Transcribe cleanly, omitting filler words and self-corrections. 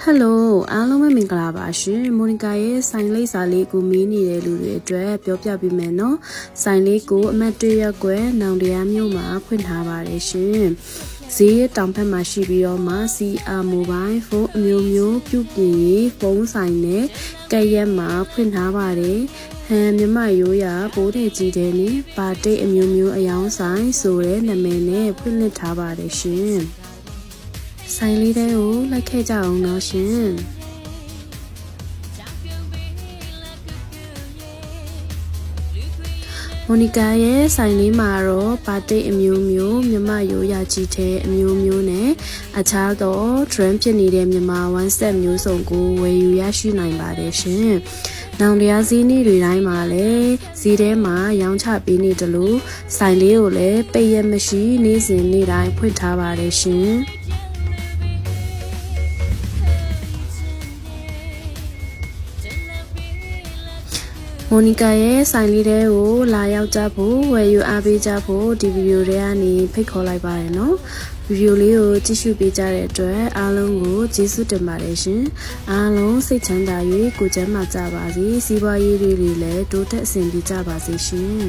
Hello အားလုံးပဲမင်္ဂလာပါရှင်မိုနီကာရဲ့ဆိုင်လိပ်စာလေးကိုမီးနေတဲ့လူတွေအတွက်ပြောပြပေးမယ်နော်ဆိုင်လေးကိုအမတ်တရရက်ွယ်နောင်တရားမြို့မှာဖွင့်ထားပါတယ်ရှင်ဈေးတောင်ဘက်မှာရှိပြီးတော့မှ CR Mobile Phone အမျိုးမျိုးပြုပြင်ရေးဖုန်းဆိုင်နဲ့ကရက်မှာဖွင့်ထားပါတယ်ဟန်မြမရိုးရာပိုးတဲ့ကြီးတဲ့နဲ့ပါတိတ်အမျိုးမျိုးအယောင်းဆိုင်ဆိုတဲ့နာမည်နဲ့ဖွင့်လှစ်ထားပါတယ်ရှင်ဆိုင်လေးတွေကိုလိုက်ခဲ့ကြအောင်နော်ရှင်မိုနီကာရဲ့ဆိုင်လေးမှာတော့ပါတိတ်အမျိုးမျိုးမြမရိုးရာကြီးတဲ့အမျိုးမျိုးနဲ့အခြားသော trend ဖြစ်နေတဲ့မြမ one set မျိုးစုံကိုဝယ်ယူရရှိနိုင်ပါတယ်ရှင်နောင်တရားစည်းနေ့တွေတိုင်းမှာလည်းဈေးထဲမှာရောင်းချပေးနေတယ်လို့ဆိုင်လေးကိုလည်းပိတ်ရက်မရှိနေ့စဉ်နေ့တိုင်းဖွင့်ထားပါတယ်ရှင်မိုနီကာရဲ့ဆိုင်လေးတွေကိုလာရောက်ကြဖို့ဝယ်ယူအားပေးကြဖို့ဒီဗီဒီယိုတွေကနေဖိတ်ခေါ်လိုက်ပါတယ်နော်ဗီဒီယိုလေးကိုကြည့်ရှုပေးကြတဲ့အတွက်အားလုံးကိုကျေးဇူးတင်ပါတယ်ရှင်အားလုံးစိတ်ချမ်းသာ၍ကိုယ်ကျန်းမာကြပါစေစီးပွားရေးတွေလည်းတိုးတက်အဆင်ပြေကြပါစေရှင်